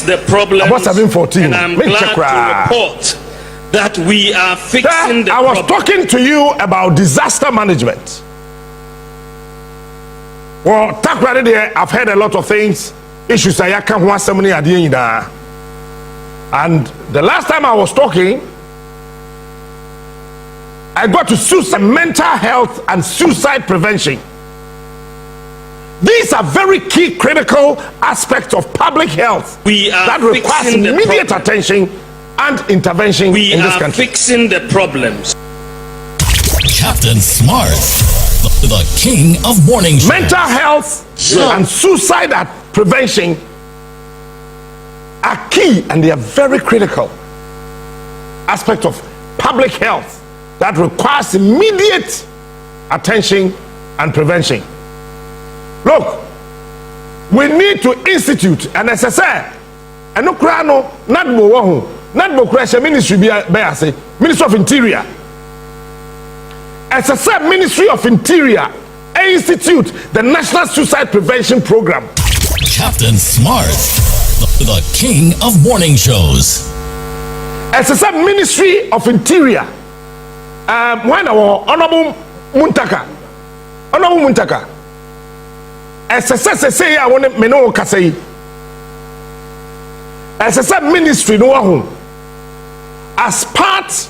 fix the problem. About 7:14. And I'm glad to report that we are fixing the problem. I was talking to you about disaster management. Well, takrade there, I've heard a lot of things. Issues I can't want so many ideas. And the last time I was talking, I got to suicide, mental health and suicide prevention. These are very key critical aspects of public health that requires immediate attention and intervention in this country. We are fixing the problems. Captain Smart, the king of morning shows. Mental health and suicide prevention are key, and they are very critical aspect of public health that requires immediate attention and prevention. Look, we need to institute an SSR and no krano not Christian ministry Ministry of Interior. SSR Ministry of Interior institute the National Suicide Prevention Program. Captain Smart, the king of morning shows. SSR Ministry of Interior. When our Honorable Muntaka, SSR say I want me no kasei. SSR Ministry no one as part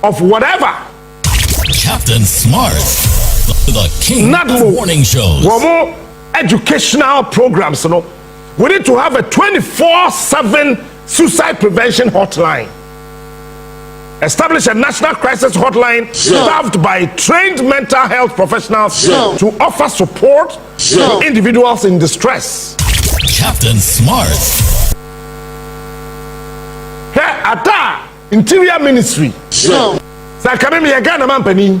of whatever. Captain Smart, the king of morning shows. More educational programs, you know. We need to have a 24/7 suicide prevention hotline. Establish a national crisis hotline staffed by trained mental health professionals to offer support to individuals in distress. Captain Smart. Here at the Interior Ministry. Sakame Ghana Mampani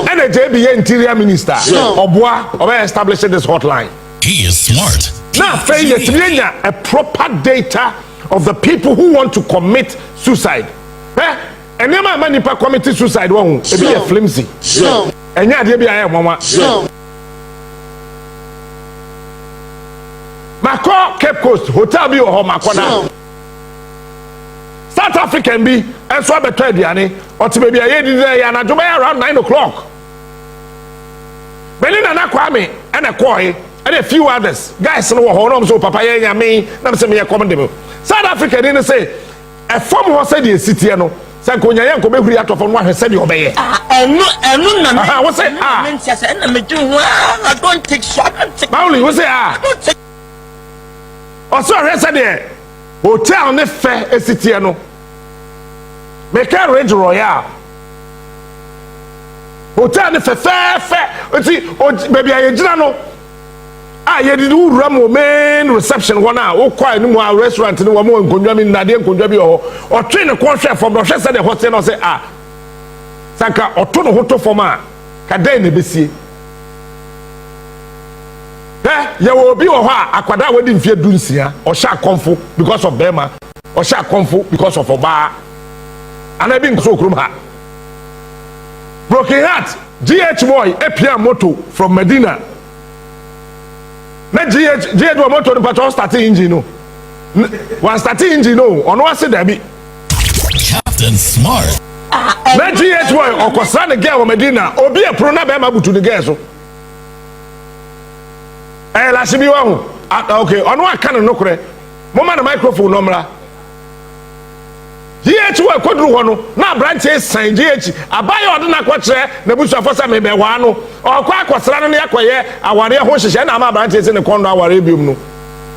and a JBA Interior Minister Obwa establishing this hotline. He is smart. Now, a proper data of the people who want to commit suicide. And never many people committed suicide won't be a flimsy. And yeah, they be a mama. Mako Cape Coast Hotel be or Makona. South African be and so better Diane or to maybe a year and a Jumaya around 9 o'clock. Benin and Akwame and a Koi and a few others. Guys, no honor so papaya me, I'm saying a commendable. South Africa didn't say a form was said in city. Sankonya yanko be huri ato from one said you obey. What's it? I don't take shot. Pauli, what's it? Also, rest there. Hotel ne fair a city. Make a Range Royal. Hotel ne fair. See, baby, I know. You did Ramo main reception one hour, quite no more restaurant in one more in Kunjamin, Nadia Kunjabi or train a contract from Russia said the hotel or say, Sanka or Tono Hoto for ma, Cadene Bessie. There will be a Aquada wedding fear Dunsia or Shark Confu because of Bema or Shark Confu because of Oba. And I've been so Krumha. Broken Heart, GH Boy, Epia Moto from Medina. Na GH wa motor but on starting engine no. One starting engine no, on what say there be. Captain Smart. Na GH boy okosa ne girl Medina, obi e pro na be ma butu ne girl so. La sibi wa hu. Okay, on what can no kure. Mo ma na microphone no mra. GH wa kodru ho no, na branch e san GH abaye ode na kwakire na busu afosa me be wa no. Okwa akosra no yakoye aware ho hihye na ma branch e se ne kondo aware biom no.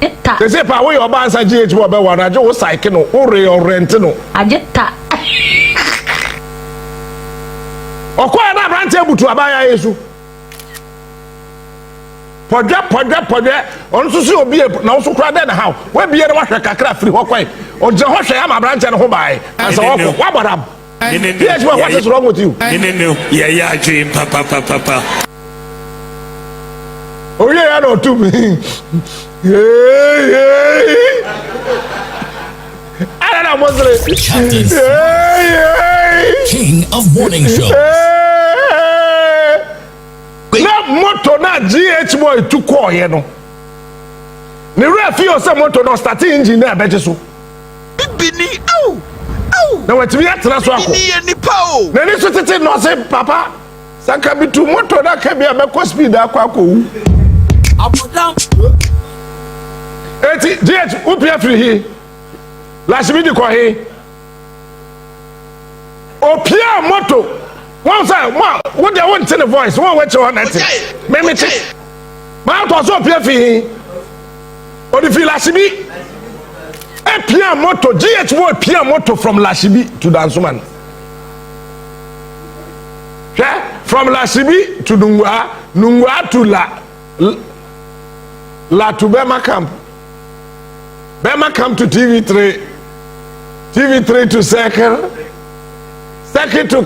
They say pa we oba ansa GH wo be wa na je wo cycle no, wo rent no. Ajeta. Okwa na branch e butu abaye yesu. Podja on so se obi na wo so kra de na how we bie na wa hwe kakra free ho kwai o je ho hwe ya ma branch no ho bai ansa wo wa bodam yes what is wrong with you yeah dream papa oh yeah no to me I don't know what's king of morning shows. Na moto na GH boy to call you know. ne refi o se moto no start engine na beje so Bini, oh, oh. na watimi atena so akọ Ni pao. na ni so tete no se papa saka bitu moto na ka bia be speed akọ wu Abodam. eti GH upia free he lashimi di ko he opia moto one say what they want in the voice one we che on that me che ma to so opia free he odi free lashimi pia moto GH wo pia moto from Lashibi to Dansuman. Yeah? From Lashibi to Nungwa to La to Bema Camp. Bema Camp to TV3 to Circle to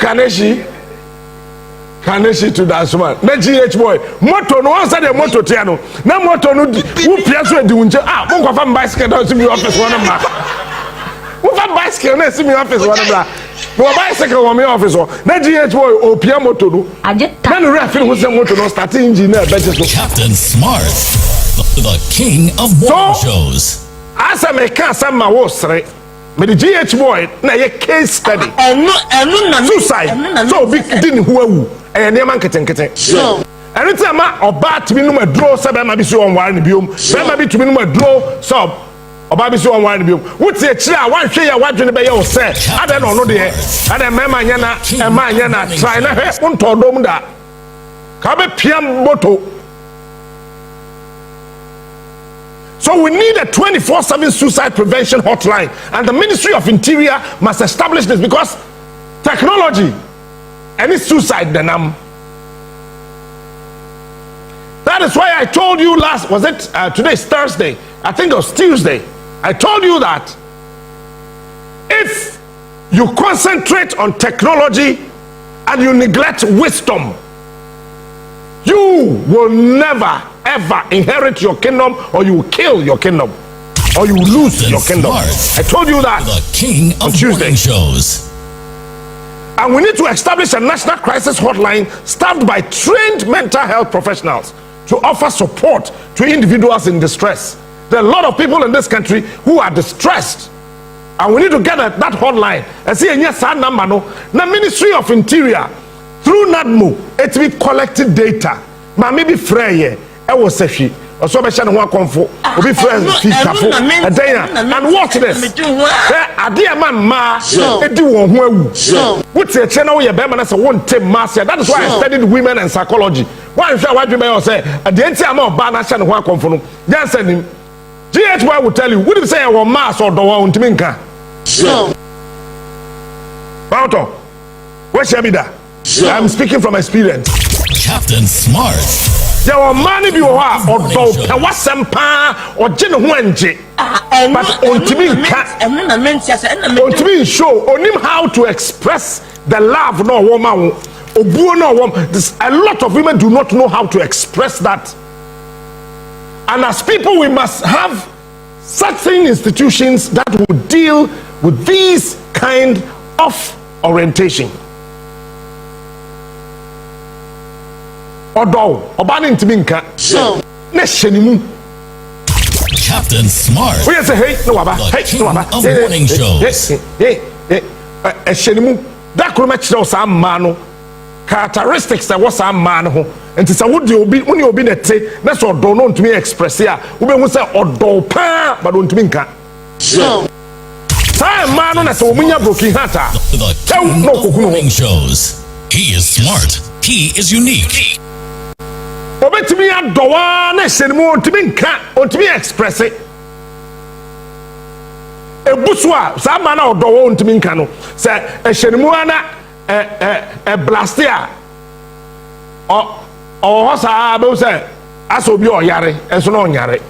Kaneshi to Dansuman. Na GH boy moto no answer the moto tiano na moto no who pia so di unje mo kwa fa bicycle down to me office one ma who fa bicycle na see me office one bra no bicycle on me office na GH boy o pia moto no na no ref who say moto no start engine na beje so Captain Smart, the king of morning shows. asa me ka asa ma wo sre me the GH boy na ye case study Enu na suicide so big din who awu ene man ketenkete anytime ma oba timi no maduro se be ma bi so on ware ne biom be ma bi timi no maduro so oba bi so on ware ne biom wuti e kire a wan hwe ya wadwene be ye o se ade no no de ade mema nya na e ma nya na try na hwe untodom da ka be piam moto. So we need a 24/7 suicide prevention hotline, and the Ministry of Interior must establish this because technology and it's suicide denam. That is why I told you today's Thursday, I think it was Tuesday, I told you that if you concentrate on technology and you neglect wisdom, you will never ever inherit your kingdom, or you will kill your kingdom, or you will lose your kingdom. I told you that The king of morning shows. And we need to establish a national crisis hotline staffed by trained mental health professionals to offer support to individuals in distress. There are a lot of people in this country who are distressed, and we need to get that hotline. And see, yes, number no. The Ministry of Interior through NADMO, it will collected data. Ma maybe free. I was safi. Also, be share one comfort. Be friends, fitafo. And watch this. Adia man ma. Edi won ho awu. What say channel we be man say won tem mass. That is why I studied women and psychology. Why sure what you may say? At the end am ba na share no one comfort no. Just send him. GHY will tell you. Would say won mass or do won ntimi nka. Bauto. Where shall be that? I'm speaking from experience. Captain Smart. There were many people who are although Kawasampa or Jen Huanji, but on show on him how to express the love no woman or no woman. A lot of women do not know how to express that. And as people, we must have certain institutions that will deal with these kind of orientation. Odo obani ntimi nka na hyenimu Captain Smart. We say hey no waba hey no waba of morning shows. Hyenimu da kroma kire o sa ma no characteristics that was a man ho enti say wo de obi woni obi na te na so odo no ntimi express ya wo be hu say odo pa but ntimi nka say man no na say omunya broken heart The king of morning shows. He is smart. He is unique. obetimi adowa na hyenimu ntimi nka ntimi express ebusu a sa ma na odowo ntimi nka no say hyenimu ana blastia o sa be say aso bi oyare enso na onyare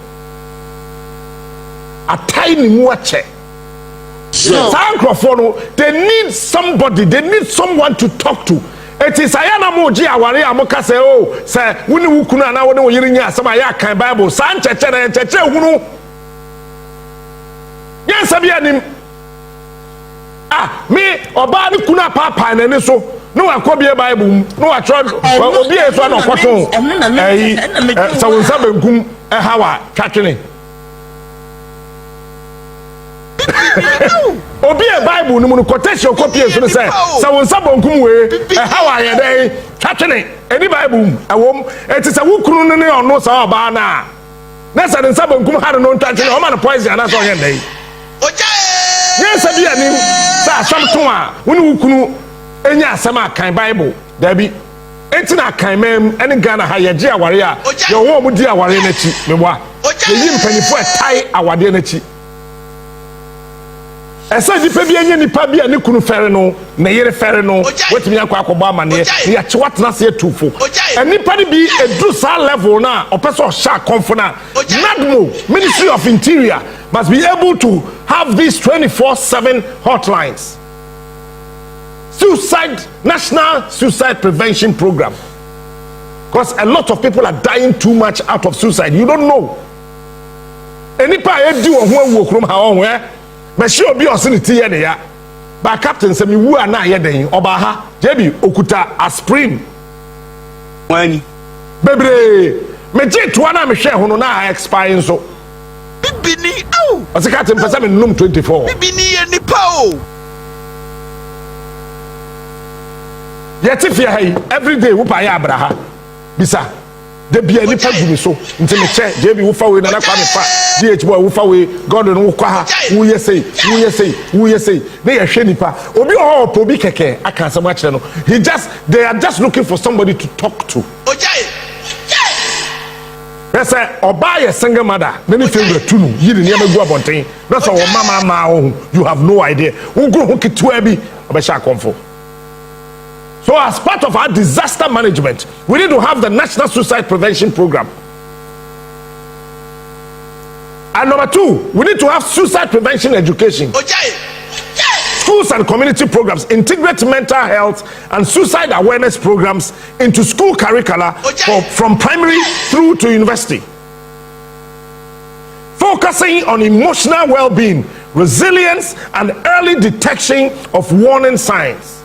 atai ni mu ache no they need somebody, they need someone to talk to. It is ayana moji aware amoka say oh say woni wukunu ana woni wo yiri nya asama ya kan Bible san cheche na cheche hunu yan sabi anim me oba ni kuna papa na ni so no akobie Bible no atro obi e so na okoton so won sabe nkum hawa twatwene Obi a Bible no quotation copy so say won sabonkum we how are dey twatwene any Bible awom eti say wo kunu ne ono sa oba na say den sabonkum ha no twatwene o ma no poison na so yen dey yes abi ani sa asam to a woni wo kunu enya asam akan Bible da bi enti na kan mem ene Ghana ha ye je aware a ye wo mu di aware na chi meboa ye yi mpanifo etai awade na chi esa nipa bi anya nipa bi ani kunu fere no na yere fere no wetimi akwa akoba amane ya chewatna se etufo enipa ni bi edu sa level na opeso sha konfo na NADMO Ministry of Interior must be able to have these 24/7 hotlines. National Suicide Prevention Program, because a lot of people are dying too much out of suicide. You don't know enipa e di wo ho awokrom ha on where but she obi osiniti ye ne ya ba captain say me wu ana ye den oba ha jebi okuta aspirin wani bebre me je to na me hwe ho no na expire so bibini au o se captain pesa me num 24 bibini ye nipa o yeti fia hai every day wo pa ya abraha bisa de bia nipa gumi so nti me che jebi wo fa we na kwa me fa DH boy wo fa we God no wo kwa ha wo yesei na ye hwe nipa obi o po bi keke aka asem a kire no they are just looking for somebody to talk to. Yes, oba ye single mother many favorite tunu yiri ne amagu abonten that's all mama you have no idea wo go ho kitwa bi obesha komfo. So as part of our disaster management, we need to have the National Suicide Prevention Program. And number 2, we need to have suicide prevention education. Schools and community programs integrate mental health and suicide awareness programs into school curricula from primary through to university. Focusing on emotional well-being, resilience, and early detection of warning signs.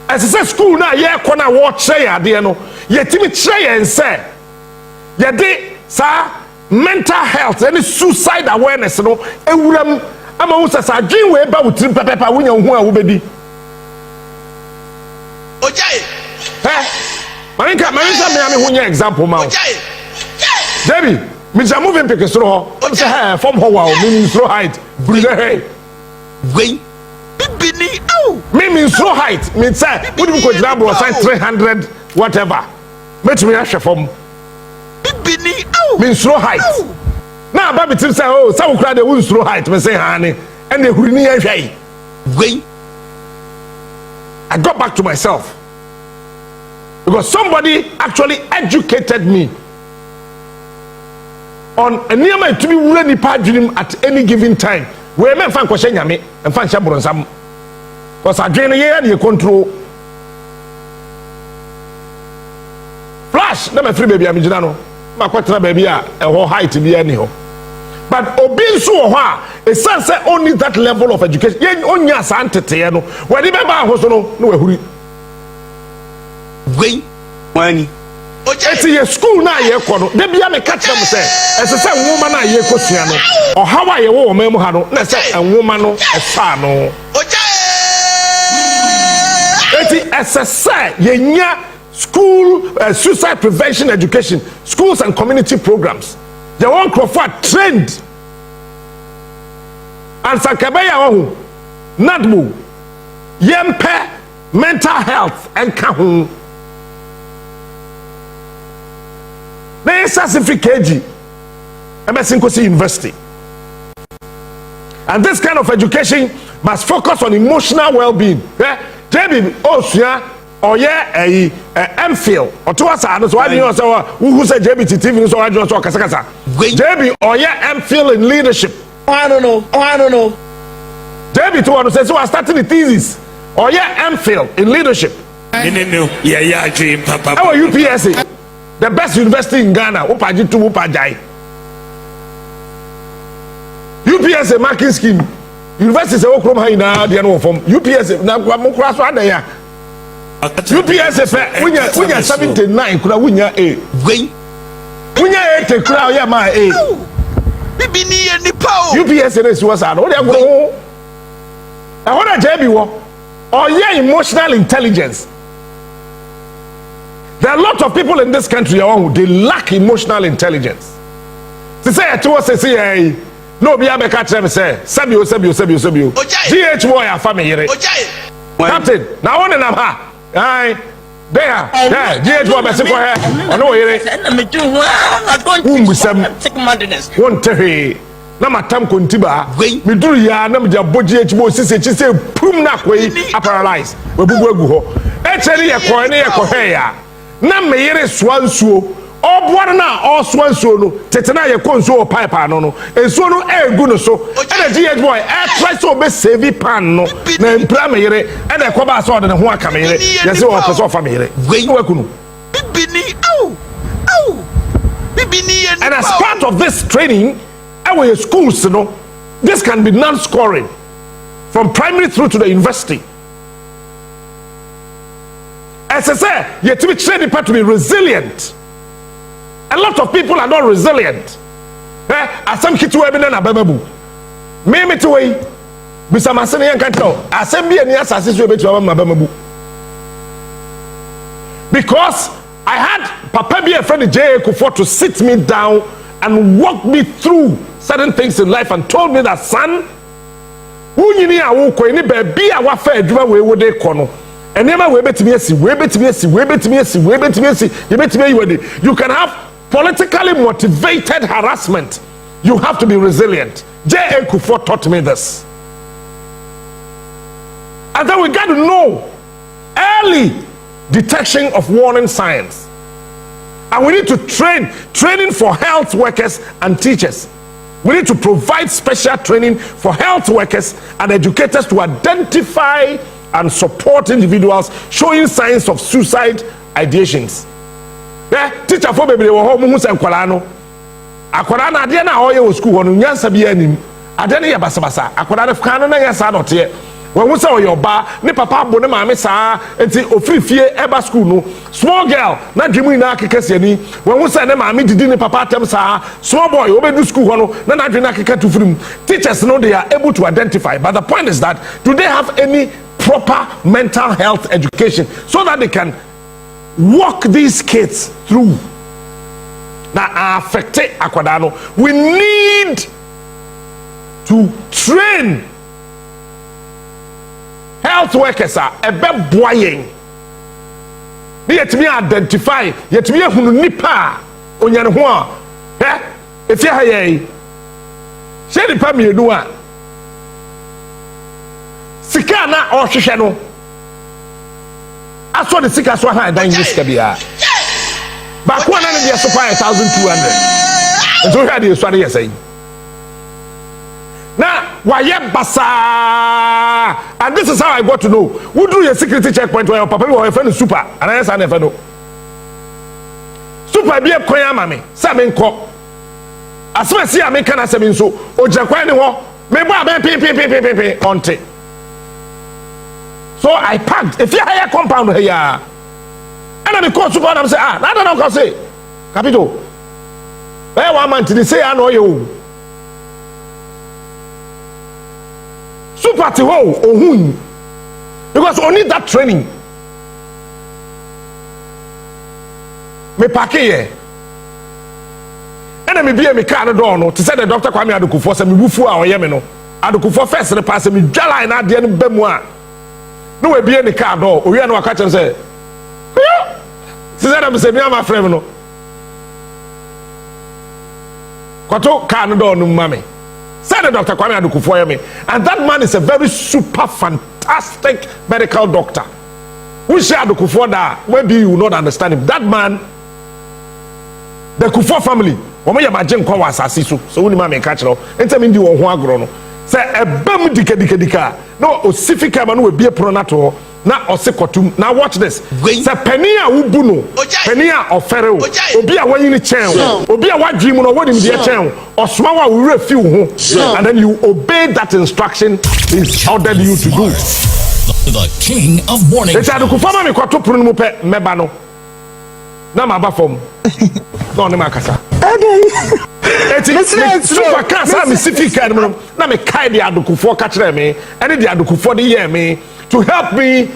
As I said, school na ye kona watch ya de no yetimi kire yen say ye de sa mental health and suicide awareness no ewuram ama wo sasa adwen we ba wutrim pepepa wonya hu a wo bedi marinka me hu nya example ma Debbie me ja moving pick so ho say from ho wa me slow height breathe hey wey bibini au me slow height me say what do you go down bro say 300 whatever make me ahwe from bibini au me slow height na ba bitim say oh say we kra dey slow height me say ha ne and ehuri ni ahwe wey I got back to myself because somebody actually educated me on a near my to be ready dream at any given time. We men fan question yame and fan shabron sam because I drain here and you control flash na my free baby am gina no ma kwatra baby a ho height bi ani ho but obi so ho a a sense only that level of education yen onya santete no we dey be ba ho so no we huri wey wani eti ye school na ye ko no de bia me catch them say ese say nwoma na ye ko sua no o hawa ye wo memu ha no na say nwoma no esa no eti ese say ye nya school suicide prevention education schools and community programs they want crofat trained and sakabaya wo NADMO yempe mental health and kahun they certificate MSc University. And this kind of education must focus on emotional well-being. JB Osia or a MPhil or to us so I know so who said JB TV so I just talk kasa JB or MPhil in leadership. I don't know JB to one say so I started the thesis or MPhil in leadership. Yeah, dream papa. How are UPSA? The best university in Ghana, Upaji to Upajai. UPSA marking scheme. University is a okrom high now, the annual from UPSA. Now, Mokrass one day. UPSA, when you're 79, could I win your A? wey When you're 80, could I my A? Bibi ni nipa. UPS is was out. What they go? I want to JB wo. Or yeah, emotional intelligence. There are a lot of people in this country who they lack emotional intelligence. They say to us, say, no, be able to catch them. Say, Sabio. GH boy, a family. Captain, now on and aye. There, GH boy, Mexico. I know here. One terry. Nama tam kontiba. Me do ya na me dia GH boy say pum na kwei a paralyze. We bugu egu ho. Actually, ye ko ne ye ko he ya. Na me yere swansuo. Obuara na oswansuo no tetena ye konsuo pipe no no ensuo no egu no so e na GH boy try so be save pan no na impra me yere e na ko ba so de ne ho aka me yere ye se o person fa me yere no akunu Bibini Bibini and as part of this training our schools no this can be non-scoring from primary through to the university. As I say, you have to be trained to be resilient. A lot of people are not resilient. As some kids who have been a babu. Me to way. Bisa masani yang kanto. Assembly and yes, assist you to my babu. Because I had Papa be a friend J. Kufuor to sit me down and walk me through certain things in life and told me that son, who you need a walk any baby a wafa adwuma we wo de kono. And never we bet me you can have politically motivated harassment. You have to be resilient. J.A. Kufuor taught me this. And then we got to know early detection of warning signs. And we need to training for health workers and teachers. We need to provide special training for health workers and educators to identify and support individuals showing signs of suicide ideations. Teacher for baby wo ho mu sen kwala no akwara na ade na oye wo school no nyansa bi anim ade ne ya basabasa akwara ne fkan na nyansa no te wo hu se oye oba ne papa abo ne maame saa enti ofirifie eba school no small girl na dwemu ina akekase ani wo hu se ne maame didi ne papa atem saa small boy obedu school ho no na dwena akeka to firim. Teachers no they are able to identify, but the point is that do they have any proper mental health education so that they can walk these kids through na affect akwadano? We need to train health workers ebe boying be yet me identify yet me hunu nipa onyane ho a efia ha ye she nipa me enu a sika na ohwehwe no aso de sika so ha dan ni sika bia ba ko na ne de so 5200 so ha de so na yesai na waye basa. And this is how I got to know who do your security checkpoint where your papa will friend super and I say never know super be a koya mame say me nko asema si ame kana say me nso ojakwan ne ho me bo aben pin onte. So I packed if you hire compound here and I call super and I say na don't know say capito where one man to say I know you super to ho ohun because only that training me pack here and me be me car no door no to say the doctor Kwame Adokufo say me bufu a oye me no Adokufo first the pass me dwala na de no bamu a no we be the car door owi na waka chem say say that say me am afrem no kwato car no door no mame. Said the Dr. Kwame Adokufo me, and that man is a very super fantastic medical doctor. We share Adokufo that maybe you will not understand him. That man, the Kufuor family, omo ya majen kwa asase so we ma me catch no. Enta me ndi wo ho agro no. Say ebam dika no osifika ma no we bie pronato na osikotum. Now watch this. Say penny a wubu no. Penny a ofere o. Obi a wanyi ni chen o. Obi a wadwi mu no wodi me chen o. Osoma wa we refi ho. And then you obey that instruction is ordered you to do. The king of morning. It's Adokufo ma me kwato pro no mu pe meba no. na ma ba fom no ne ma kasa super car sa me sifi car no na me kai de adokufo ka kire me ene de adokufo de ye me to help me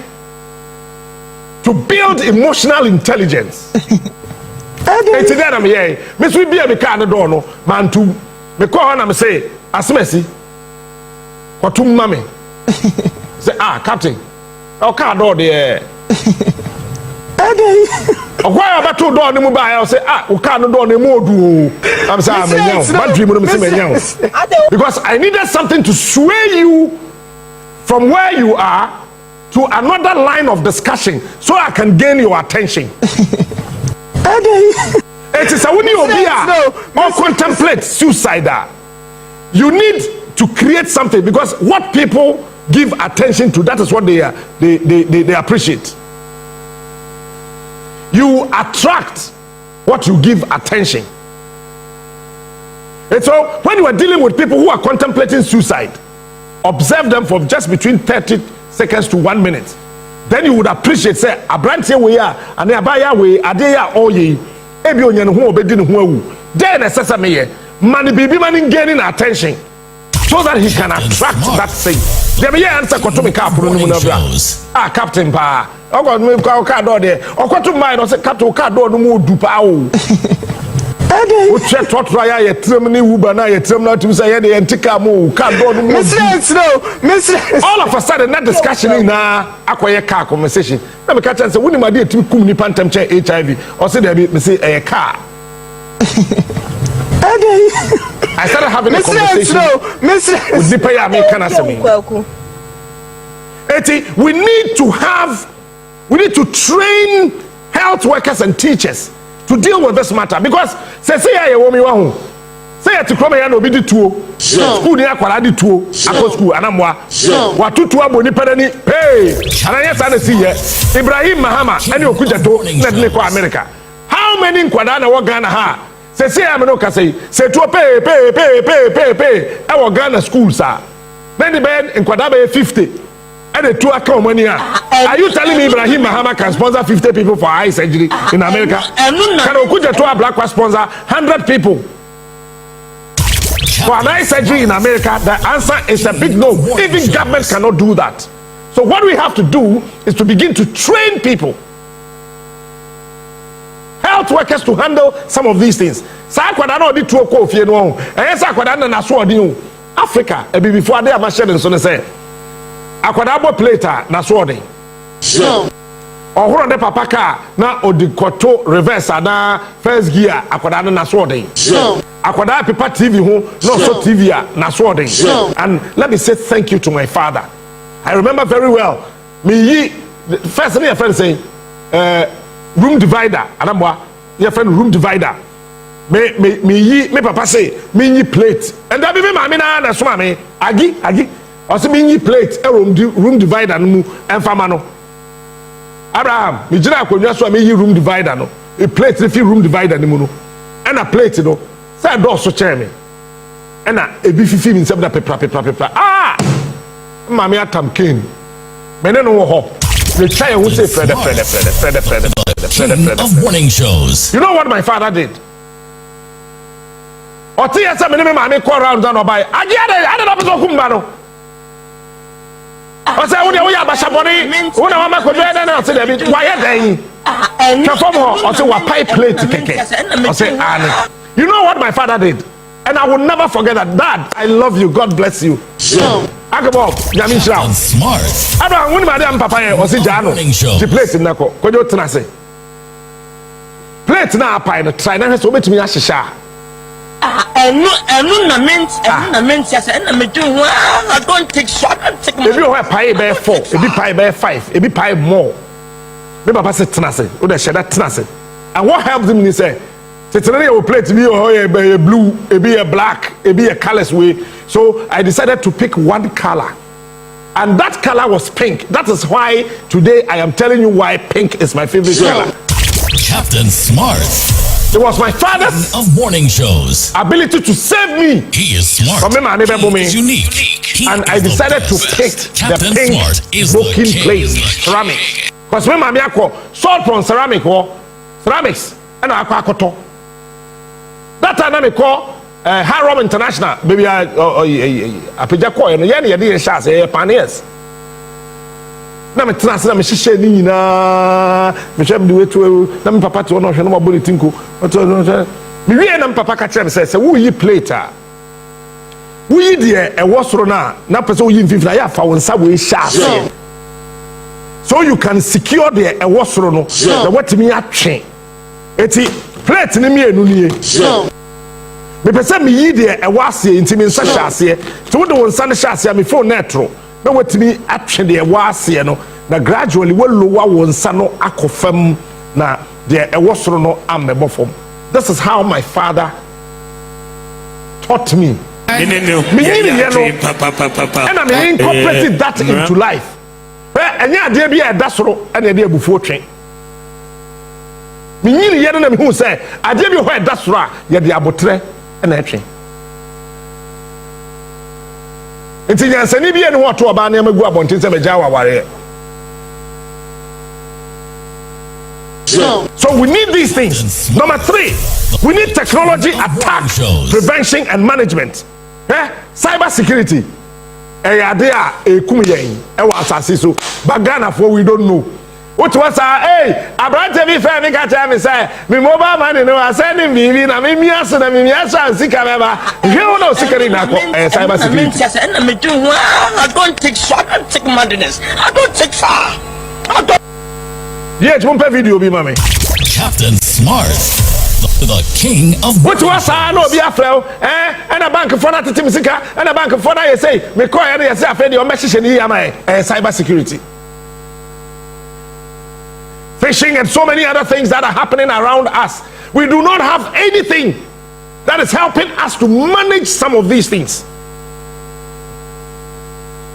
to build emotional intelligence. Eti there na me ye me so bia me car no do no man to me call na me say asemasi kwatum ma me say captain o car do de Why about two door? I say, we can't do any more. I'm saying, because I needed something to sway you from where you are to another line of discussion so I can gain your attention. It is a when you or contemplate suicide. You need to create something because what people give attention to, that is what they appreciate. You attract what you give attention. And so when you are dealing with people who are contemplating suicide, observe them for just between 30 seconds to 1 minute. Then you would appreciate, say, a brand here we are, and a buyer we are there, oh ye, Ebionian who obedient who, then a sesame, money baby man gaining attention so that he can attract that thing. There be answer to Captain Pa. I got me car door there. Or what to mind or say Captain car door no more dupa. We check what try a terminal Ubana, a terminal to say any antica move, car door no more. All of a sudden, that discussion in acquire car conversation. Let me catch and say, when my dear to come pantem chair HIV or say there be say a car. I started having a conversation with the payer we need to train health workers and teachers to deal with this matter because say I woman who say to come here no be the two school near kwala two akọ school anamwa wa tutu aboni pedani hey ananya say see here Ibrahim Mahama and Okudzeto na de ko America. How many nkwada na wo Ghana ha say am no ka say to pay e wo Ghana school sir many ben nkwada be 50 and the two account money. Are you telling me Ibrahim Mahama can sponsor 50 people for eye surgery in America? Can Okudzeto Ablakwa sponsor 100 people for an eye surgery in America? The answer is a big no. Even government cannot do that. So what we have to do is to begin to train people, health workers, to handle some of these things. Africa, before they have shared and so say. Akwadabo plater na sword. Ohoro de papa car na odikoto reverse na first gear akwadado na sword. Akwada paper TV ho no so TV na sword. And let me say thank you to my father. I remember very well. Me first me friend say room divider anamwa your friend room divider. Me papa say me plate. And that be me na so me agi also me plate room divider no mu enfama no Abraham me jira akonwa so me room divider no a plate if room divider ni mu no and a plate no say door so chair me and a ebi fifi mi nsem da pepra mama atam king me ne no wo ho me try who say Fred of morning shows. You know what my father did? Oti yesa me ne mama call round down obai agi ade no person kumba no I say, we are Bashaboni, who are my command, and I say, why are they? I say, what pipe plate? I say, you know what my father did? And I will never forget that. Dad, I love you. God bless you. Agabo, Yamin Shroud. Smart. I don't want Madame Papa or see Jano. She plays in Nako. Kojo Tanase. Plate now, pine, try not to meet me as a sha. I don't take short. If you have pie bear 4, if you pie bear 5, if you pie more. Maybe Papa said Tanase, or the Shada Tanase. And what helped him is say, Tetania will play to be a blue, a be a black, a be a colorless way. So I decided to pick one color. And that color was pink. That is why today I am telling you why pink is my favorite color. Captain Smart. It was my father's of morning shows ability to save me. He is smart. He is unique. And I decided to pick the pink broken plate ceramic. Because when my salt from ceramic, ceramics and aquacoto. That time I call Harom International, baby, I pejako and yani yadi shas pioneers. Na me tena se na me hihye ni nyina me hwem de wetu na me papa te ono hwe no maboli tinko me wie na me papa ka kire me se wo yi plate a wo yi de e wo soro na pese wo yi mfifina ya fa won sa wo hia so you can secure the e wo soro no na watimi atwe eti plate ni me enu nie me pese me yi de e wo ase ntimi nsa hya ase so wo de won sa ne hya ase me phone netro na watimi atwe de ewo ase no na gradually we lower won sa no akofam na de ewo soro no amebofom. This is how my father taught me. And I incorporated that into life. And yeah, there be a dasro and a dear before train. Me ni ye na me hu say I dey be where dasro ye de abotre and a train. Nti nyansani bi ene woto oba na magu abonten se meja waware. So we need these things. Number 3, we need technology attack prevention and management. Cyber security. Ade a ekum yen e wa asase so bagana for we don't know. What was hey Abraham be fair me ka tell me say me mobile money no I send him bibi na me miaso na me miaso sika beba hwe no sika ni na cyber security. I don't take short, I don't take madness, I don't take far. Yes, one video be mama. Captain Smart, the king of what was no be afro and a bank for that timisika and a bank for that you say me call you say afedi o message ni am cyber security. Fishing and so many other things that are happening around us. We do not have anything that is helping us to manage some of these things.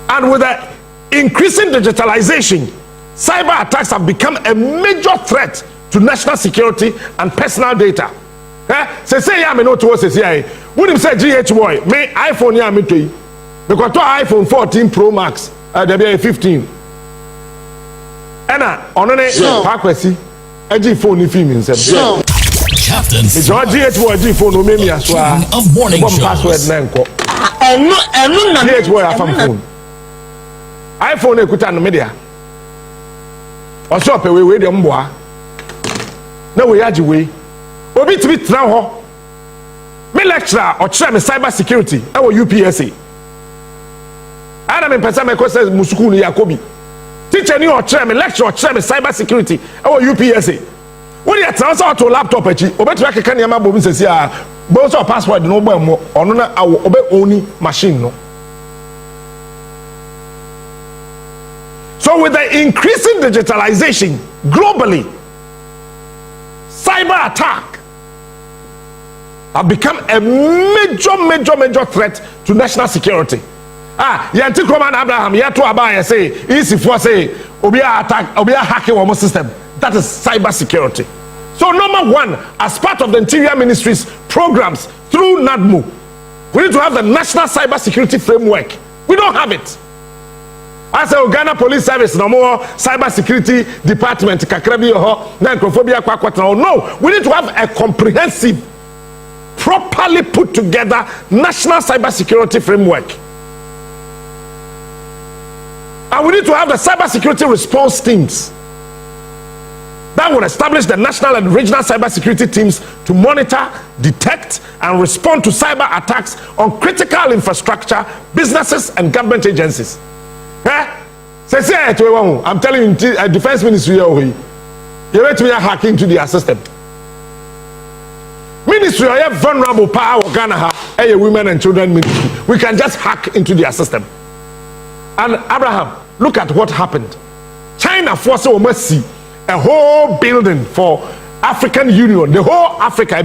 And with the increasing digitalization, cyber attacks have become a major threat to national security and personal data. Say ya me no to say wouldn't say GH boy me iPhone ya me to yi because to iPhone 14 Pro Max there be 15 ena ono ne pakwasi agi phone ni film nsem Captain Smart, GH boy agi phone o memi aso a of morning password na nko enu na GH boy afam phone iPhone ekuta no media o shop we de mboa na we agi we obi tibi tra ho me lecturer o kire me cyber security e wo UPSA ana me pesa me ko say musuku ni yakobi teacher ni o kire me lecturer o kire me cyber security e wo UPSA wo dey transfer to laptop achi obetu akeka ne ma bom sesi a bo so password no bo mo ono na awo obe oni machine no. So with the increasing digitalization globally, cyber attack have become a major threat to national security. Yanti Command Abraham, ya to abaya say, easy for say, obia attack, obia hacking our system. That is cyber security. So number 1, as part of the Interior Ministry's programs through NADMO, we need to have the National Cyber Security Framework. We don't have it. I say Ghana Police Service no more cyber security department kakrabi ho na nkrofobia kwakwatna. No, we need to have a comprehensive, properly put together national cyber security framework. And we need to have the cyber security response teams that will establish the national and regional cyber security teams to monitor, detect, and respond to cyber attacks on critical infrastructure, businesses, and government agencies. I'm telling you, Defense Ministry, you wait to be hacking into their system. Ministry, I have vulnerable power, Ghana, women and children ministry. We can just hack into their system. And Abraham, look at what happened. China forced see a whole building for African Union, the whole Africa,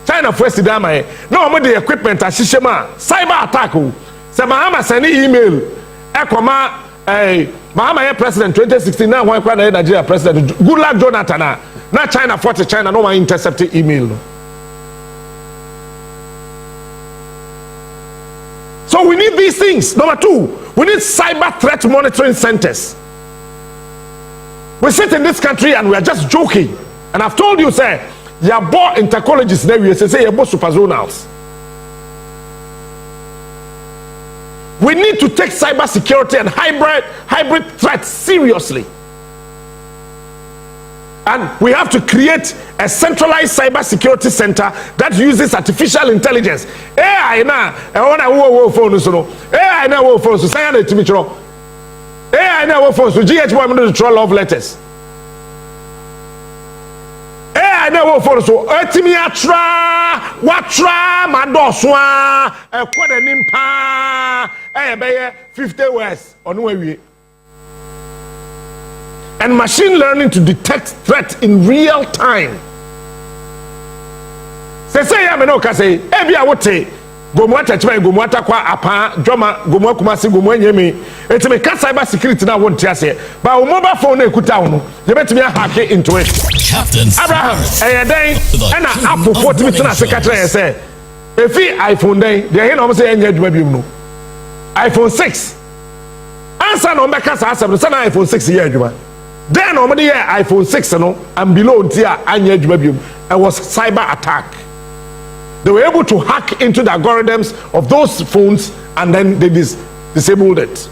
China forced no the equipment, cyber attack. So Mahama send email. Mahama president 2016 now one Nigeria president good luck Jonathan na China force China no one intercepted email. So we need these things. Number 2, we need cyber threat monitoring centers. We sit in this country and we are just joking. And I've told you, say, you bought intercolleges now, you say you bought superzonals. We need to take cybersecurity and hybrid threats seriously. And we have to create a centralized cybersecurity center that uses artificial intelligence. AI na phones no. AI na phones so say na timi chro. AI na phones so GH boy no to love letters. AI na phones so etimi atra watra madoso a ekwoda nimpa be 50 words onu awie. And machine learning to detect threat in real time. Say ya me no ka say e bia wote gomu atachima gomu atakwa apa dwoma gomu akumasi gomu anyemi etime ka cyber security na won tiase ba o mobile phone ekuta wo no ye betime hack into it. Captain Abraham den na apple 40 minutes na se ka tire say efi iPhone den de he na o say enya dwuma bi mu no iPhone 6 answer no be ka sa asem say na iPhone 6 ye adwuma. Then on the year iPhone 6 and below it was cyber attack. They were able to hack into the algorithms of those phones and then they disabled it.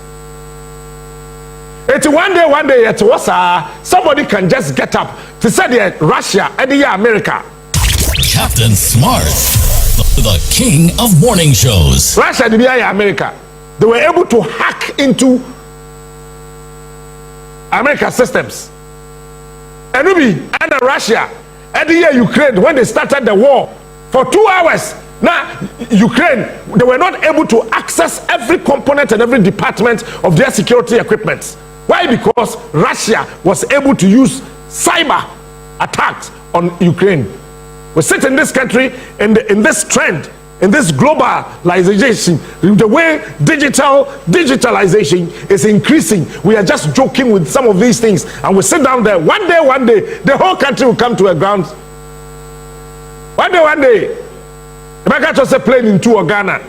It's one day it was somebody can just get up to say Russia and the America. Captain Smart, the king of morning shows. Russia and the America. They were able to hack into American systems. And Russia and the year Ukraine, when they started the war for 2 hours, now Ukraine, they were not able to access every component and every department of their security equipment. Why? Because Russia was able to use cyber attacks on Ukraine. We sit in this country in this trend, in this globalization, the way digitalization is increasing, we are just joking with some of these things, and we sit down there. One day, the whole country will come to a ground. One day, if I can't just say plane into Ghana,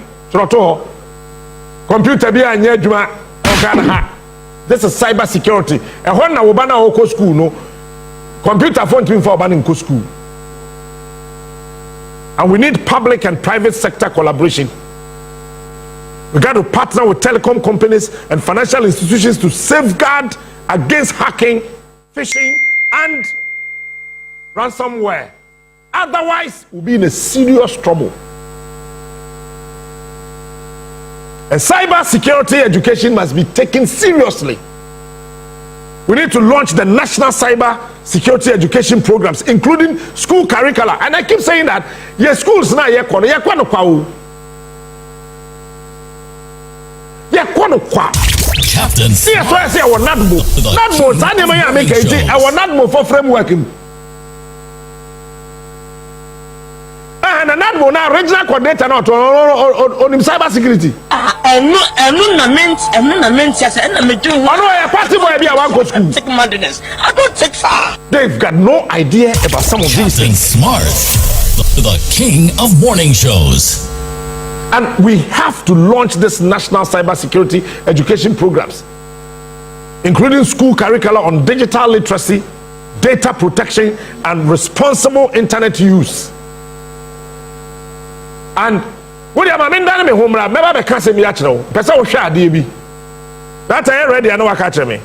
computer be a Ghana. This is cyber security. And when we ban our school, no computer phone to for banning school. And we need public and private sector collaboration. We got to partner with telecom companies and financial institutions to safeguard against hacking, phishing, and ransomware. Otherwise, we'll be in a serious trouble. And cyber security education must be taken seriously. We need to launch the national cyber security education programs, including school curricula. And I keep saying that your schools now Captain see as I say our NADMO make our NADMO for framework. And NADMO now regional coordinator not on cyber security. I don't take far. They've got no idea about some of these things. Smart, the king of morning shows. And we have to launch this national cybersecurity education programs, including school curricula on digital literacy, data protection, and responsible internet use. And what am I mean? That home, never be cancer me actually. Person will share DB. That's ready. I know what catch me.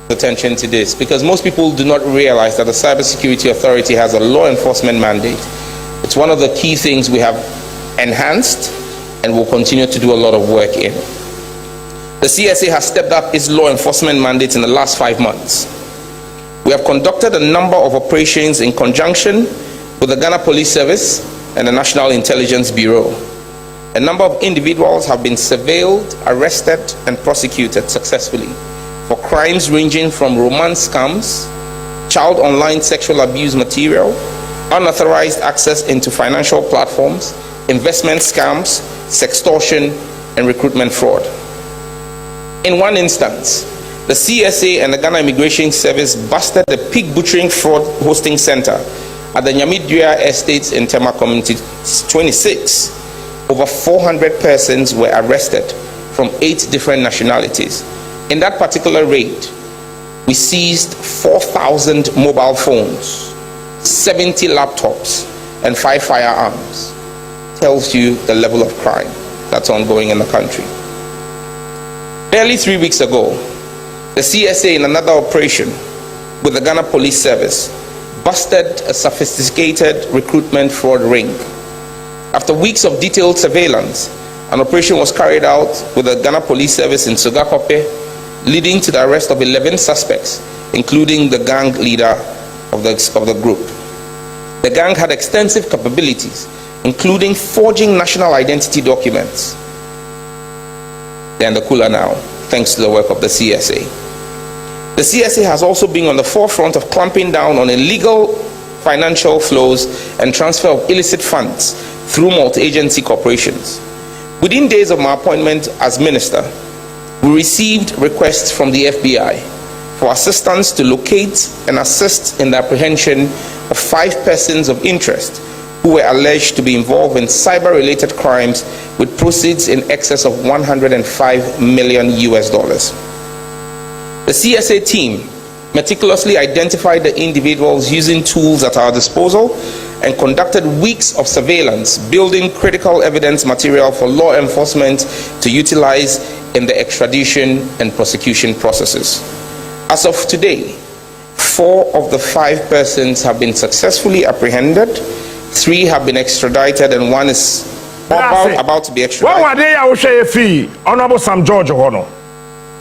Attention to this, because most people do not realize that the Cybersecurity Authority has a law enforcement mandate. It's one of the key things we have enhanced and will continue to do a lot of work in. The CSA has stepped up its law enforcement mandate in the last 5 months. We have conducted a number of operations in conjunction with the Ghana Police Service and the National Intelligence Bureau. A number of individuals have been surveilled, arrested, and prosecuted successfully for crimes ranging from romance scams, child online sexual abuse material, unauthorized access into financial platforms, investment scams, sextortion, and recruitment fraud. In one instance, the CSA and the Ghana Immigration Service busted the pig butchering fraud hosting center at the Nyamidua Estates in Tema Community 26. Over 400 persons were arrested from 8 different nationalities. In that particular raid, we seized 4,000 mobile phones, 70 laptops, and 5 firearms. Tells you the level of crime that's ongoing in the country. Barely 3 weeks ago, the CSA, in another operation with the Ghana Police Service, busted a sophisticated recruitment fraud ring. After weeks of detailed surveillance, an operation was carried out with the Ghana Police Service in Sugakope, leading to the arrest of 11 suspects, including the gang leader of the group. The gang had extensive capabilities, including forging national identity documents. They're in the cooler now, thanks to the work of the CSA. The CSA has also been on the forefront of clamping down on illegal financial flows and transfer of illicit funds through multi-agency corporations. Within days of my appointment as minister, we received requests from the FBI for assistance to locate and assist in the apprehension of 5 persons of interest who were alleged to be involved in cyber-related crimes with proceeds in excess of $105 million. The CSA team meticulously identified the individuals using tools at our disposal and conducted weeks of surveillance, building critical evidence material for law enforcement to utilize in the extradition and prosecution processes. As of today, 4 of the 5 persons have been successfully apprehended, 3 have been extradited, and 1 is about to be extradited. One day I will share a fee, Honorable Sam George Ohono.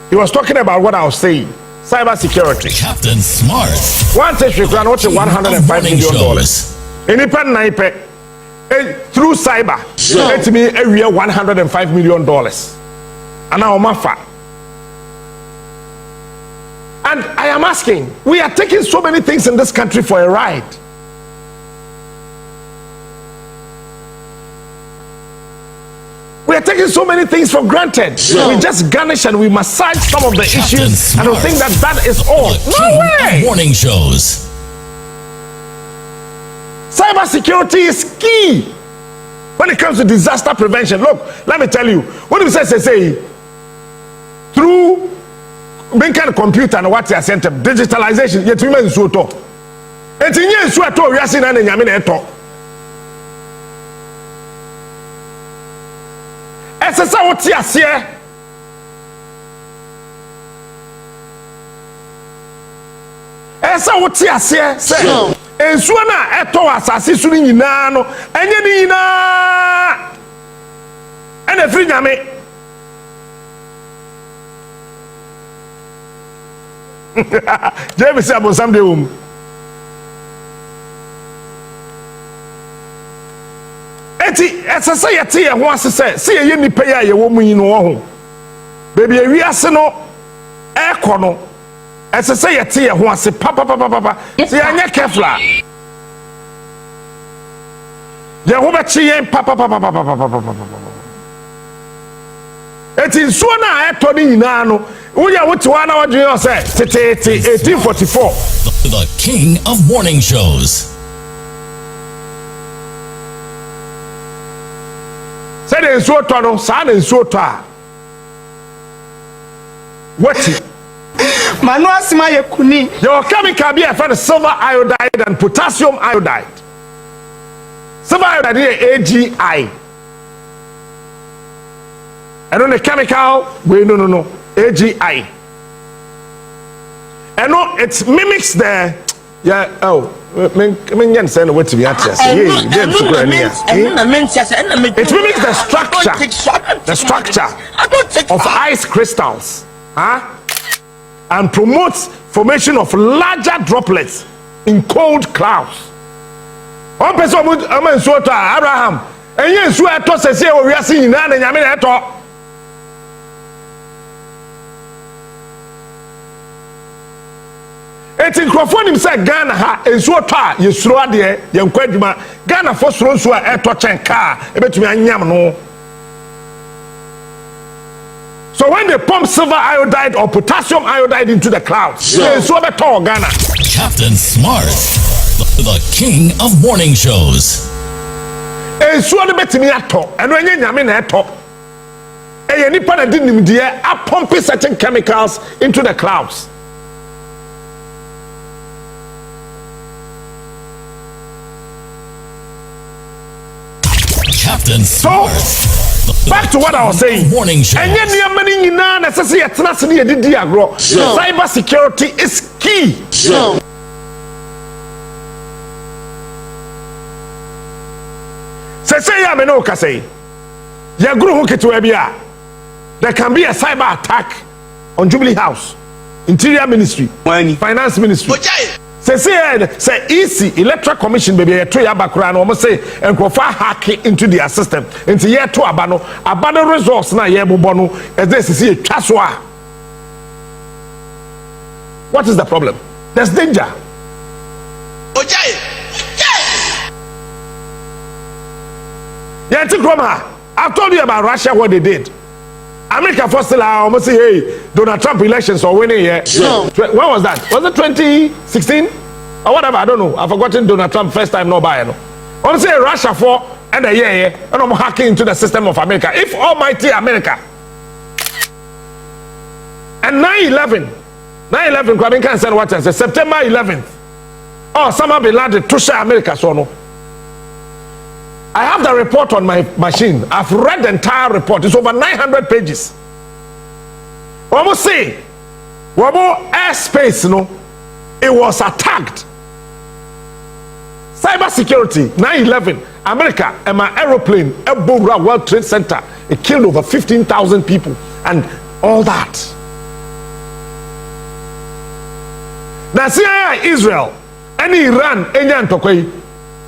He was talking about what I was saying, cyber security. Captain Smart. One station you can watch $105 million. Independent through cyber, let me area $105 million. And now Mafa. And I am asking, we are taking so many things in this country for a ride. We are taking so many things for granted. We just garnish and we massage some of the issues and we think that that is all. No way! Morning shows. Cybersecurity is key when it comes to disaster prevention. Look, let me tell you, what do you say through being kind of computer and what you are saying, digitalization, yet we mean so to. And in years, we are told we are seeing an enemy talk. Essa what you are saying. Essa what you are saying. Ensuo na eto asase su ni nyina no enye ni nyina ena firi nyame James abosam de eti esese yete ye ho asese se ye nipa ya ye wo mu yin wo ho bebi ewi ase no ekọ no esese yete ye ho ase papa se anya careful ye ho be chi yen papa eti nsuo na eto ni nyina no wo ya wote wa na wadwe yo se tete 1844 the king of morning shows. Say the nsuo to no sa na nsuo to a what Manu asima ye kuni. Your chemical be a friend silver iodide and potassium iodide. Silver iodide is AGI. And on the chemical, we no AGI. And no, it mimics the it mimics the structure of ice crystals, and promotes formation of larger droplets in cold clouds. One person amen so to Abraham enye nsu eto sese o wiase nyina na nyame na eto eti nkrofo say Ghana ha nsu to a yesuro ade ye nkwadwuma Ghana fo suro nsu a eto chenka ebetumi anyam no. So when they pump silver iodide or potassium iodide into the clouds, it's so better Ghana. Captain Smart, the king of morning shows. It's so better me at top, and when you nyame na top. Any part of the are pumping certain chemicals into the clouds. Captain So, back to what I was saying. Morning show. And yet, cyber security is key. Say, I mean, okay, say, there can be a cyber attack on Jubilee House, Interior Ministry, Finance Ministry. Say easy electoral commission baby to Ablakwa no almost say and go far hack into their system into year to abano resource na ye bono as this is a traswa. What is the problem? There's danger. I've told you about Russia, what they did. America first almost say, hey, Donald Trump elections are winning here. When was that? Was it 2016 or whatever? I don't know. I've forgotten Donald Trump first time no buy. I want to say Russia for and a year and I'm hacking into the system of America. If almighty America and 9/11, Kwame can say what I say September 11th. Oh, Osama bin Laden to share America so no. I have the report on my machine. I've read the entire report. It's over 900 pages. Almost say, airspace, it was attacked. Cyber security, 9/11, America, and my aeroplane, Ebola World Trade Center, it killed over 15,000 people, and all that. Now, CIA, Israel, and Iran, Enyan Tokwei.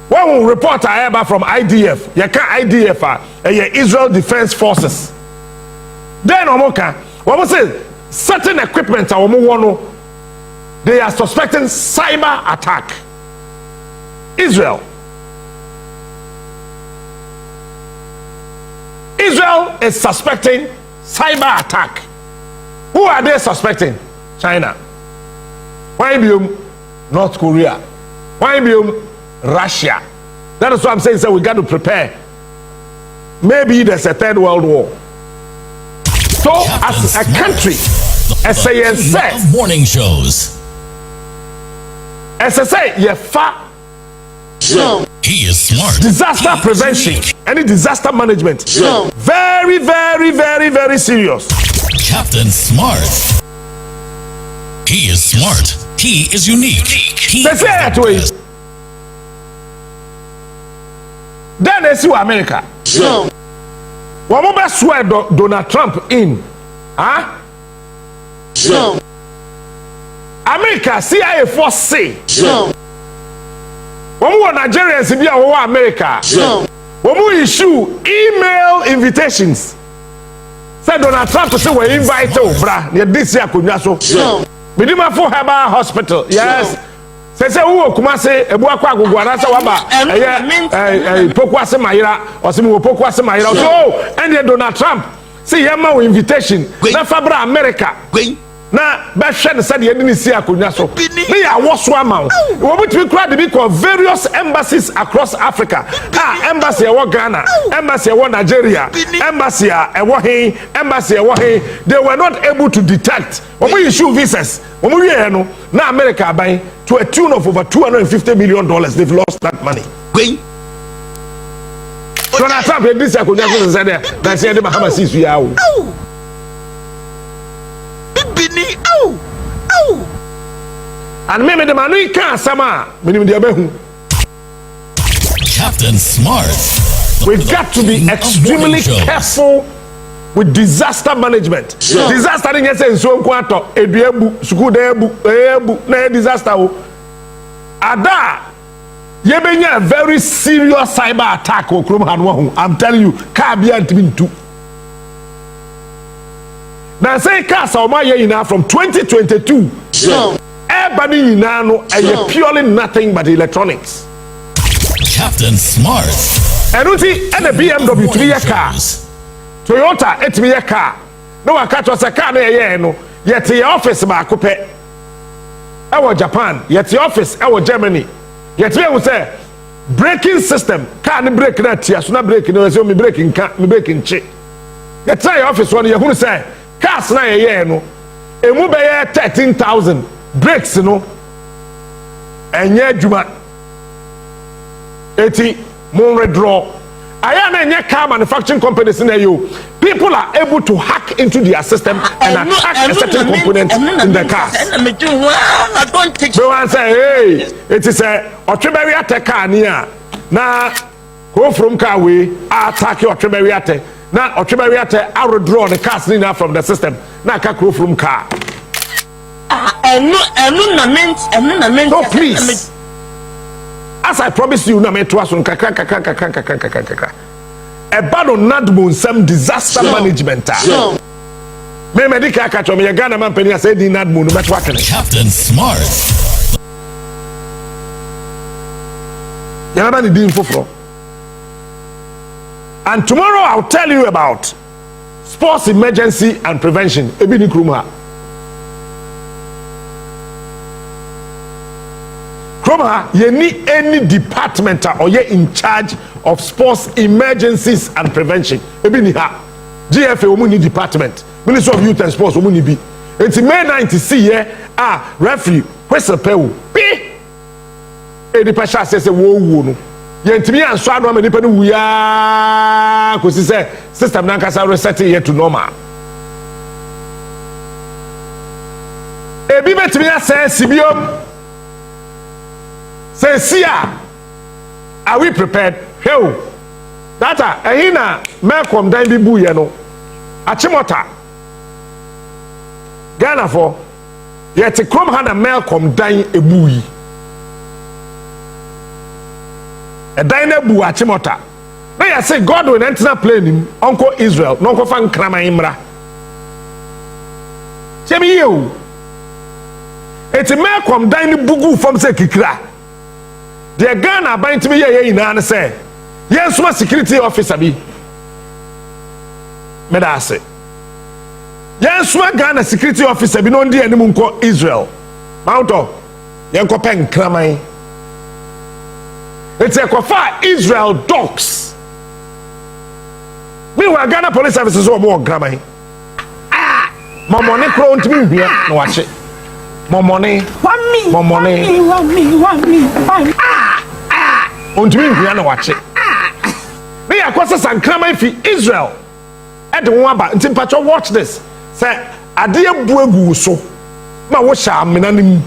One will report I ever from IDF. You can't IDF Israel Defense Forces. Then Omoka, what was it? Certain equipment they are suspecting cyber attack. Israel is suspecting cyber attack. Who are they suspecting? China. Why be North Korea? Why be Russia? That is what I'm saying. So we got to prepare. Maybe there's a third world war. So as a country, as I say, morning shows. As I say, you're far. He is smart. Disaster prevention, any disaster management. Very, very, very, very serious. Captain Smart. He is smart. He is unique. He They say it to you. Then they see America. What about swear Donald Trump in? Huh? America, CIA force say. When we Nigerians be our America. When we issue email invitations. Say Donald Trump say we invite you, bra. Near this year kunya so. Medima for Herbal Hospital. Yes. Say who Kumase Ebuakwa Gugwana sa waba. Pokwase Mayira or some Pokwase Mayira. So and Donald Trump say yama invitation. Na fabra America. Na Bashan said you didn't see akunya so. Me ya waso ama. We want to crowd the various embassies across Africa. Embassy e Ghana, embassy e Nigeria, embassy e embassy e they were not able to detect. When we issue visas, when we no na America buying to a tune of over $250 million. They've lost that money. Donald Trump this akunya so said there. That's the Mahama sees we are. And maybe the man we can't sama minimum the abehu. Captain Smart. We've got to be extremely careful with disaster management. Disaster in yes so kwato eduebu suku debu na disaster o. Ada ye benya a very serious cyber attack o krom hanwo. I'm telling you, ka bia ntimi ntu. Now say Casa Omaya from 2022. Everybody no purely nothing but electronics. Captain Smart. And you see, and the BMW 3-year car. Toyota 8-year car. No one catch us a car no. Yet the office ma coupe. Our Japan, yet the office, our Germany. Yet we will say braking system. Car ni brake that here, so na brake no so me braking car, me braking check. The try office one, you say, cars na ye no, emu be 13,000 brakes no, enye juma, 80 mon redraw. I am a car manufacturing companies in you. People are able to hack into their system and attack a certain component in the cars. I don't take. So I say, hey, it is a Otreberry attack car near. Now, go from car way, attack your Otreberry attack. Now, Otreberry attack, I will draw the cars now from the system. Now, I can go from car. So please. As I promise you, na me to asun kakra. A bad on nadbon some disaster management. Me medical catch me Ghana man penny say di nadbon no matter what. Captain Smart. Yana ni di info. And tomorrow I'll tell you about sports emergency and prevention. Ebi ni kruma. You need any department or you're in charge of sports emergencies and prevention. GFA Omuni department, Ministry of Youth and Sports Omuni B. It's May 90 here. Referee, where's the pay? P. The pasha says a woo no. Yentimi and Swad woman depending we are because he said system Nankasa reset here to normal. A bibet says Sibium. Say, Sia, are we prepared? Hell, data, Ahina, Malcolm Danby Buyano, Achimota, Ghana for yet a crumb had a Malcolm dying a buoy. A diner boo Achimota. Now I say, God will enter playing Uncle Israel, Nonko Fan Krama Imra. Tell me you. It's a Malcolm dying bugu from Sekikra. The Ghana bind to me in and say, yes, my security officer be. Medase. Yes, my Ghana security officer be non dear Munko Israel. Mounto, Yanko Pen Kramai. It's a Kofa Israel dogs. Meanwhile, Ghana police services or more Kramai. My money crown to me here, no watch it. More money, more money. On to me, we are not watching. They are causes and crime for Israel. At the one but until Pacho watch this. Say, a dear buegu so. Ma washa menanim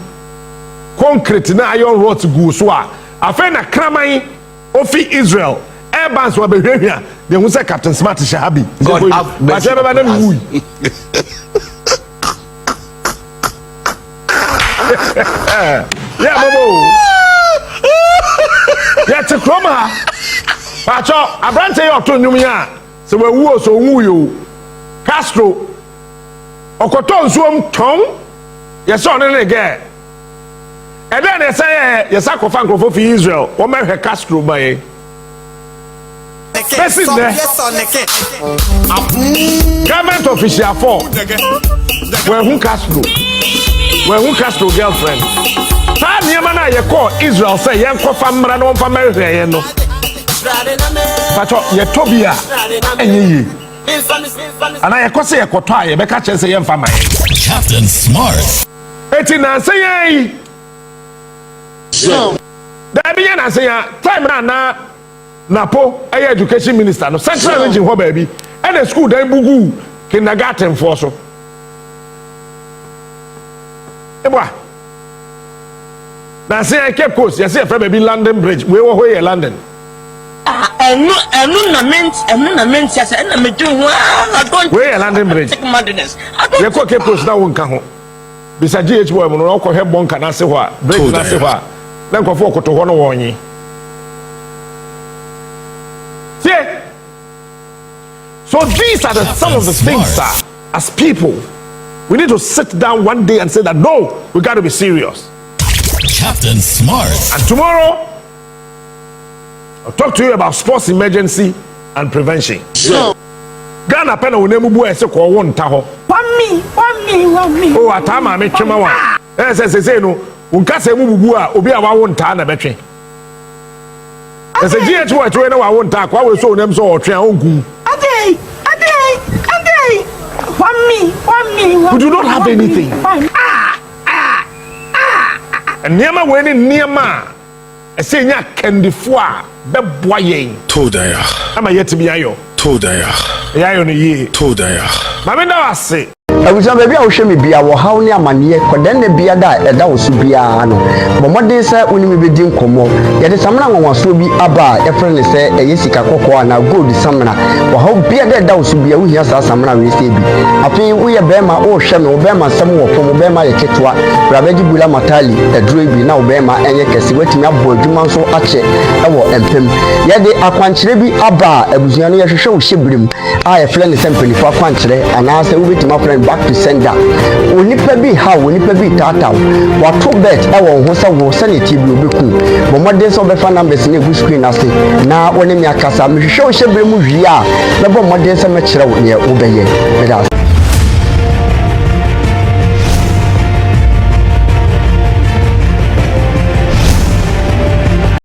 concrete na iron rod to go so. A friend a crime of Israel. Airbands were behavior. They will say Captain Smart Shahabi. God have mercy. Yeah, Bobo. Yeah, to Chroma. Pacho, I brand say to Numia. So we woo so woo you. Castro. Okoton Zoom Tom. Yes, on again. And then they say, yes, I can find for Israel. What make her Castro by government official for where who Castro? Where who Castro girlfriend? Time Yamana, you call Israel, say, Yanko Famra, no family, no. But you Tobia, and ye. And I say a quota, a catch and say, Yan family. Captain Smart. 89 say, so, there be an say, time na Napo, education minister, no central region, ho baby, and a school, then Bugu, kindergarten for so. Now say I kept course. You see, from maybe London Bridge. We were here, London. I'm not meant. Yes, and I'm doing well. I don't. Where London Bridge? Madness. You go keep course now. One can. Bisa GH boy, we no go help bunker na se hwa. Bridge na se hwa. Then go for koto ho no wonyi. See. So these are some of the things, sir. As people, we need to sit down one day and say that no, we got to be serious. Captain Smart. And tomorrow, I'll talk to you about sports emergency and prevention. So, Ghana pena unemu buwe se kwa won taho. Wami. Oh, atama me twema wa. Say no, unkase mu bubu a obi a wa won ta na betwe. GH wa twe na wa won ta kwa we so unem so otwe ongu. Ade. We do not have anything. And Niama winning Niama. I say, Nya Kendifua, Beboyen. Todaya. Am I yet to be ayo? Todaya. Yayo ye. Todaya. Mamma, I say. Abuja baby a wohwe me bia wo haw ne amane kodan na bia da eda wo so bia no bomode se unimi bedi nkomo ye de samna nwanwaso bi aba e fere ne se eye sika kokko na gold samna wo haw bia da eda wo so bia wo hia sa samna we se bi afi wo ye bema wo hwe me wo bema sam wo pom bema ye ketwa brabeji bula matali eduro bi na wo bema enye kese watimi abo adwuma nso ache e wo empem ye de akwankyere bi aba abuja no ye hwehwe wo hyebrem a ye fere ne se mpelifo akwankyere ana se wo betima fere back to sender onipa bi ha onipa bi tata wato bet e won ho se wo sanity bi obeku bomode so be fa numbers na egu screen ase na woni mi akasa me hwehwe wo hyebrem wi a me bomode se me kyerɛ wo ne wo beye